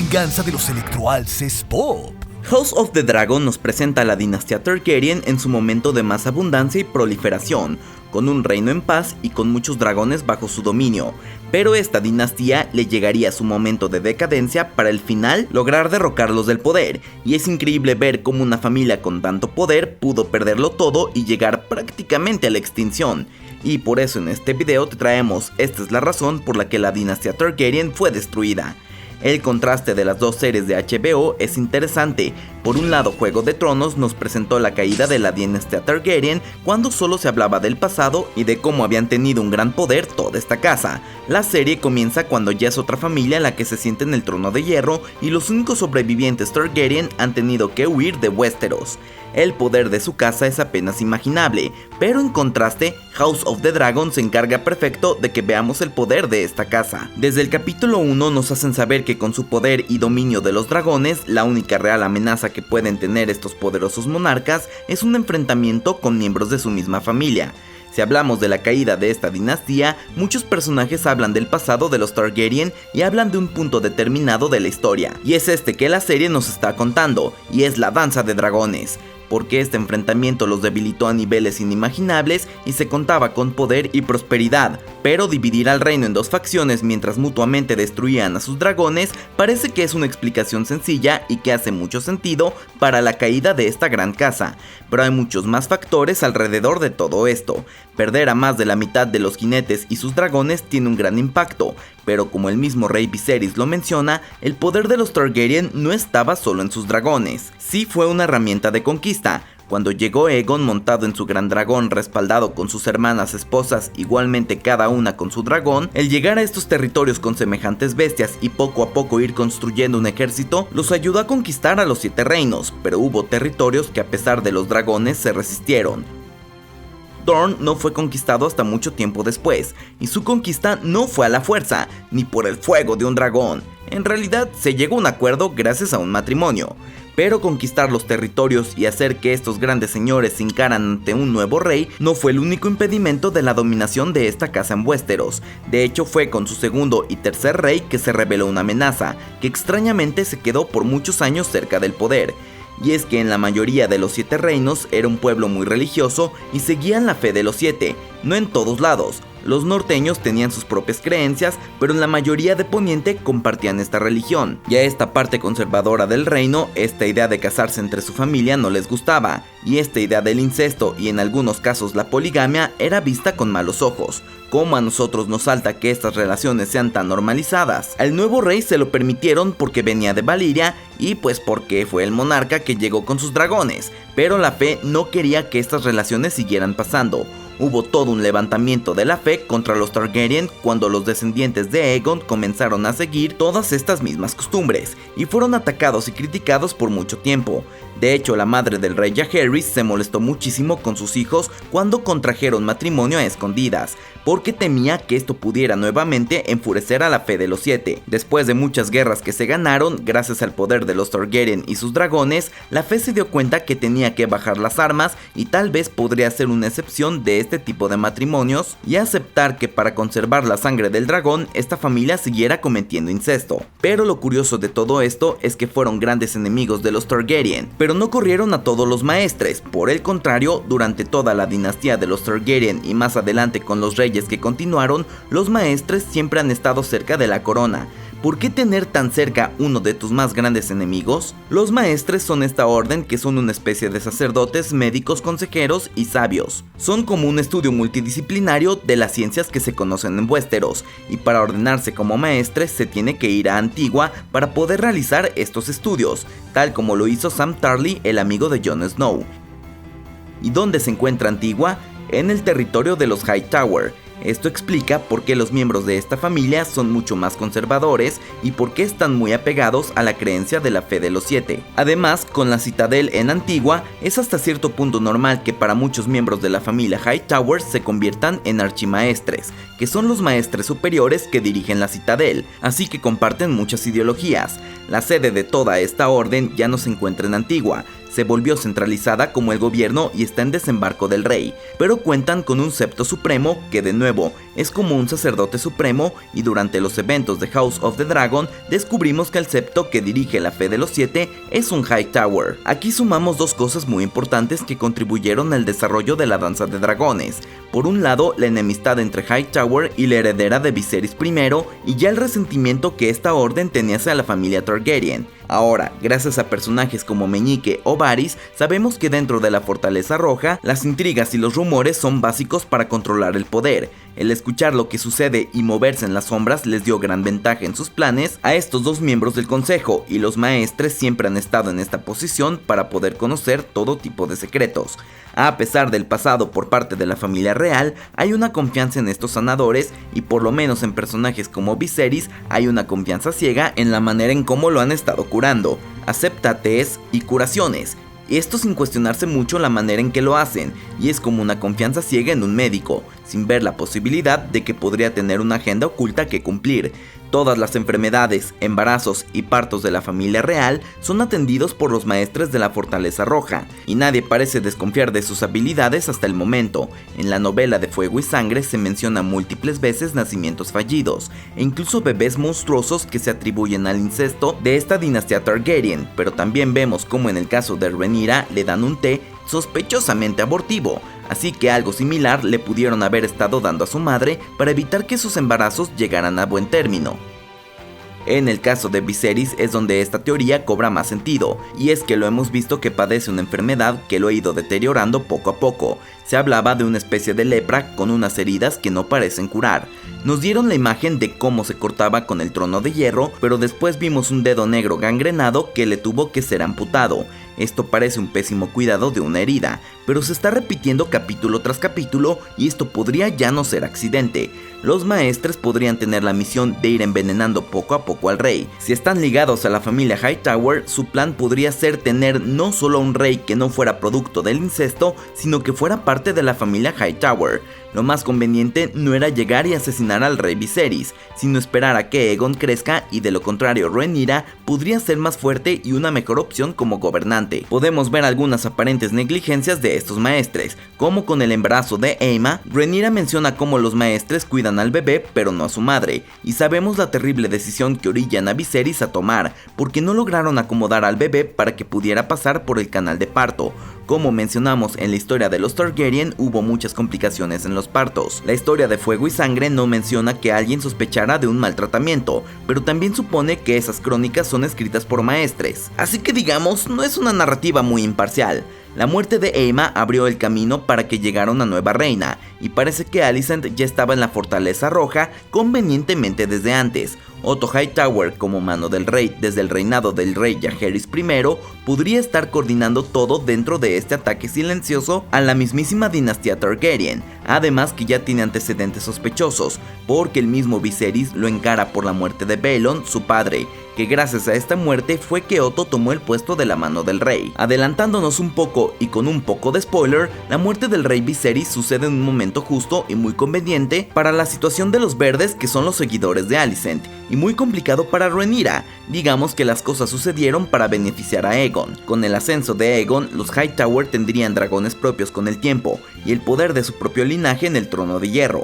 venganza de los electroalces pop. House of the Dragon nos presenta a la dinastía Targaryen en su momento de más abundancia y proliferación, con un reino en paz y con muchos dragones bajo su dominio, pero esta dinastía le llegaría a su momento de decadencia para al final lograr derrocarlos del poder, y es increíble ver cómo una familia con tanto poder pudo perderlo todo y llegar prácticamente a la extinción. Y por eso en este video te traemos esta es la razón por la que la dinastía Targaryen fue destruida. El contraste de las dos series de HBO es interesante. Por un lado, Juego de Tronos nos presentó la caída de la dinastía Targaryen cuando solo se hablaba del pasado y de cómo habían tenido un gran poder toda esta casa. La serie comienza cuando ya es otra familia la que se siente en el trono de hierro y los únicos sobrevivientes Targaryen han tenido que huir de Westeros. El poder de su casa es apenas imaginable, pero en contraste, House of the Dragon se encarga perfecto de que veamos el poder de esta casa. Desde el capítulo 1 nos hacen saber que con su poder y dominio de los dragones, la única real amenaza que pueden tener estos poderosos monarcas es un enfrentamiento con miembros de su misma familia. Si hablamos de la caída de esta dinastía, muchos personajes hablan del pasado de los Targaryen y hablan de un punto determinado de la historia, y es este que la serie nos está contando, y es la danza de dragones. Porque este enfrentamiento los debilitó a niveles inimaginables y se contaba con poder y prosperidad, pero dividir al reino en dos facciones mientras mutuamente destruían a sus dragones parece que es una explicación sencilla y que hace mucho sentido para la caída de esta gran casa, pero hay muchos más factores alrededor de todo esto. Perder a más de la mitad de los jinetes y sus dragones tiene un gran impacto, pero como el mismo rey Viserys lo menciona, el poder de los Targaryen no estaba solo en sus dragones, sí fue una herramienta de conquista. Cuando llegó Aegon montado en su gran dragón respaldado con sus hermanas esposas, igualmente cada una con su dragón, el llegar a estos territorios con semejantes bestias y poco a poco ir construyendo un ejército, los ayudó a conquistar a los 7 reinos, pero hubo territorios que a pesar de los dragones se resistieron. Dorne no fue conquistado hasta mucho tiempo después, y su conquista no fue a la fuerza, ni por el fuego de un dragón. En realidad se llegó a un acuerdo gracias a un matrimonio. Pero conquistar los territorios y hacer que estos grandes señores se encaran ante un nuevo rey no fue el único impedimento de la dominación de esta casa en Westeros. De hecho fue con su segundo y tercer rey que se reveló una amenaza, que extrañamente se quedó por muchos años cerca del poder. Y es que en la mayoría de los 7 reinos era un pueblo muy religioso y seguían la fe de los 7, no en todos lados. Los norteños tenían sus propias creencias, pero en la mayoría de Poniente compartían esta religión. Y a esta parte conservadora del reino, esta idea de casarse entre su familia no les gustaba, y esta idea del incesto y en algunos casos la poligamia era vista con malos ojos. ¿Cómo a nosotros nos salta que estas relaciones sean tan normalizadas? Al nuevo rey se lo permitieron porque venía de Valyria y pues porque fue el monarca que llegó con sus dragones, pero la fe no quería que estas relaciones siguieran pasando. Hubo todo un levantamiento de la fe contra los Targaryen cuando los descendientes de Aegon comenzaron a seguir todas estas mismas costumbres y fueron atacados y criticados por mucho tiempo. De hecho, la madre del rey Jaehaerys se molestó muchísimo con sus hijos cuando contrajeron matrimonio a escondidas, porque temía que esto pudiera nuevamente enfurecer a la fe de los 7. Después de muchas guerras que se ganaron, gracias al poder de los Targaryen y sus dragones, la fe se dio cuenta que tenía que bajar las armas y tal vez podría ser una excepción de este tipo de matrimonios y aceptar que para conservar la sangre del dragón, esta familia siguiera cometiendo incesto. Pero lo curioso de todo esto es que fueron grandes enemigos de los Targaryen, pero no corrieron a todos los maestres. Por el contrario, durante toda la dinastía de los Targaryen y más adelante con los reyes que continuaron, los maestres siempre han estado cerca de la corona. ¿Por qué tener tan cerca uno de tus más grandes enemigos? Los maestres son esta orden que son una especie de sacerdotes, médicos, consejeros y sabios. Son como un estudio multidisciplinario de las ciencias que se conocen en Westeros, y para ordenarse como maestres se tiene que ir a Antigua para poder realizar estos estudios, tal como lo hizo Sam Tarly, el amigo de Jon Snow. ¿Y dónde se encuentra Antigua? En el territorio de los Hightower. Esto explica por qué los miembros de esta familia son mucho más conservadores y por qué están muy apegados a la creencia de la fe de los 7. Además, con la citadel en Antigua, es hasta cierto punto normal que para muchos miembros de la familia Hightower se conviertan en archimaestres, que son los maestres superiores que dirigen la citadel, así que comparten muchas ideologías. La sede de toda esta orden ya no se encuentra en Antigua, se volvió centralizada como el gobierno y está en desembarco del rey, pero cuentan con un septo supremo que de nuevo es como un sacerdote supremo, y durante los eventos de House of the Dragon descubrimos que el septo que dirige la fe de los 7 es un Hightower. Aquí sumamos dos cosas muy importantes que contribuyeron al desarrollo de la danza de dragones. Por un lado, la enemistad entre Hightower y la heredera de Viserys I, y ya el resentimiento que esta orden tenía hacia la familia Targaryen. Ahora, gracias a personajes como Meñique o Varys, sabemos que dentro de la Fortaleza Roja, las intrigas y los rumores son básicos para controlar el poder. El escuchar lo que sucede y moverse en las sombras les dio gran ventaja en sus planes a estos dos miembros del consejo, y los maestres siempre han estado en esta posición para poder conocer todo tipo de secretos. A pesar del pasado por parte de la familia real, hay una confianza en estos sanadores, y por lo menos en personajes como Viserys hay una confianza ciega en la manera en cómo lo han estado curando. Acepta tés y curaciones. Esto sin cuestionarse mucho la manera en que lo hacen, y es como una confianza ciega en un médico, sin ver la posibilidad de que podría tener una agenda oculta que cumplir. Todas las enfermedades, embarazos y partos de la familia real son atendidos por los maestres de la Fortaleza Roja, y nadie parece desconfiar de sus habilidades hasta el momento. En la novela de Fuego y Sangre se menciona múltiples veces nacimientos fallidos, e incluso bebés monstruosos que se atribuyen al incesto de esta dinastía Targaryen, pero también vemos como en el caso de Rhaenyra le dan un té sospechosamente abortivo, así que algo similar le pudieron haber estado dando a su madre para evitar que sus embarazos llegaran a buen término. En el caso de Viserys es donde esta teoría cobra más sentido, y es que lo hemos visto que padece una enfermedad que lo ha ido deteriorando poco a poco. Se hablaba de una especie de lepra con unas heridas que no parecen curar. Nos dieron la imagen de cómo se cortaba con el trono de hierro, pero después vimos un dedo negro gangrenado que le tuvo que ser amputado. Esto parece un pésimo cuidado de una herida, pero se está repitiendo capítulo tras capítulo, y esto podría ya no ser accidente. Los maestres podrían tener la misión de ir envenenando poco a poco al rey. Si están ligados a la familia Hightower, su plan podría ser tener no solo a un rey que no fuera producto del incesto, sino que fuera parte de la familia Hightower. Lo más conveniente no era llegar y asesinar al rey Viserys, sino esperar a que Aegon crezca, y de lo contrario Rhaenyra podría ser más fuerte y una mejor opción como gobernante. Podemos ver algunas aparentes negligencias de estos maestres, como con el embarazo de Aemma. Rhaenyra menciona cómo los maestres cuidan al bebé pero no a su madre, y sabemos la terrible decisión que orillan a Viserys a tomar, porque no lograron acomodar al bebé para que pudiera pasar por el canal de parto. Como mencionamos en la historia de los Targaryen, hubo muchas complicaciones en los partos. La historia de Fuego y Sangre no menciona que alguien sospechara de un maltratamiento, pero también supone que esas crónicas son escritas por maestres. Así que digamos, no es una narrativa muy imparcial. La muerte de Aemma abrió el camino para que llegara una nueva reina, y parece que Alicent ya estaba en la Fortaleza Roja convenientemente desde antes. Otto Hightower, como mano del rey desde el reinado del rey Jaehaerys I, podría estar coordinando todo dentro de este ataque silencioso a la mismísima dinastía Targaryen, además que ya tiene antecedentes sospechosos, porque el mismo Viserys lo encara por la muerte de Baelon, su padre, que gracias a esta muerte fue que Otto tomó el puesto de la mano del rey. Adelantándonos un poco y con un poco de spoiler, la muerte del rey Viserys sucede en un momento justo y muy conveniente para la situación de los verdes, que son los seguidores de Alicent, y muy complicado para Rhaenyra. Digamos que las cosas sucedieron para beneficiar a Aegon. Con el ascenso de Aegon, los Hightower tendrían dragones propios con el tiempo, y el poder de su propio linaje en el trono de hierro.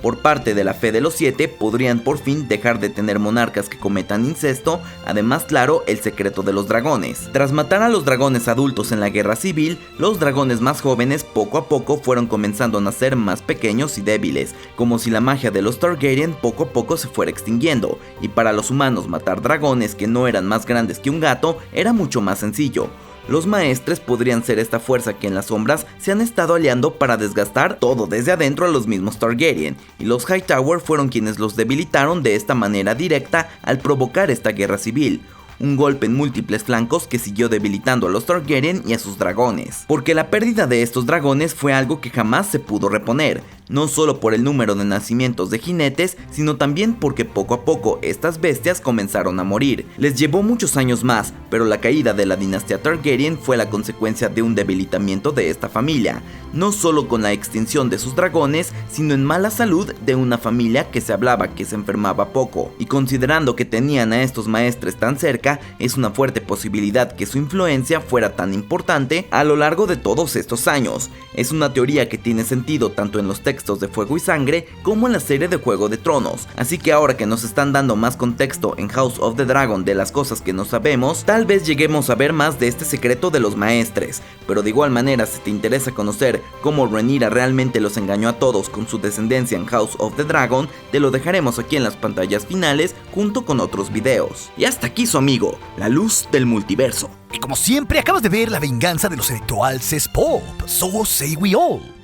Por parte de la fe de los 7, podrían por fin dejar de tener monarcas que cometan incesto, además claro, el secreto de los dragones. Tras matar a los dragones adultos en la guerra civil, los dragones más jóvenes poco a poco fueron comenzando a nacer más pequeños y débiles, como si la magia de los Targaryen poco a poco se fuera extinguiendo, y para los humanos matar dragones que no eran más grandes que un gato era mucho más sencillo. Los maestres podrían ser esta fuerza que en las sombras se han estado aliando para desgastar todo desde adentro a los mismos Targaryen, y los Hightower fueron quienes los debilitaron de esta manera directa al provocar esta guerra civil. Un golpe en múltiples flancos que siguió debilitando a los Targaryen y a sus dragones, porque la pérdida de estos dragones fue algo que jamás se pudo reponer. no solo por el número de nacimientos de jinetes, sino también porque poco a poco estas bestias comenzaron a morir. Les llevó muchos años más, pero la caída de la dinastía Targaryen fue la consecuencia de un debilitamiento de esta familia, no solo con la extinción de sus dragones, sino en mala salud de una familia que se hablaba que se enfermaba poco, y considerando que tenían a estos maestres tan cerca, es una fuerte posibilidad que su influencia fuera tan importante a lo largo de todos estos años. Es una teoría que tiene sentido tanto en los textos de Fuego y Sangre como en la serie de Juego de Tronos, así que ahora que nos están dando más contexto en House of the Dragon de las cosas que no sabemos, tal vez lleguemos a ver más de este secreto de los maestres, pero de igual manera si te interesa conocer cómo Rhaenyra realmente los engañó a todos con su descendencia en House of the Dragon, te lo dejaremos aquí en las pantallas finales junto con otros videos. Y hasta aquí su amigo, la luz del multiverso. Y como siempre, acabas de ver La venganza de los Electoals es Pop. So say we all.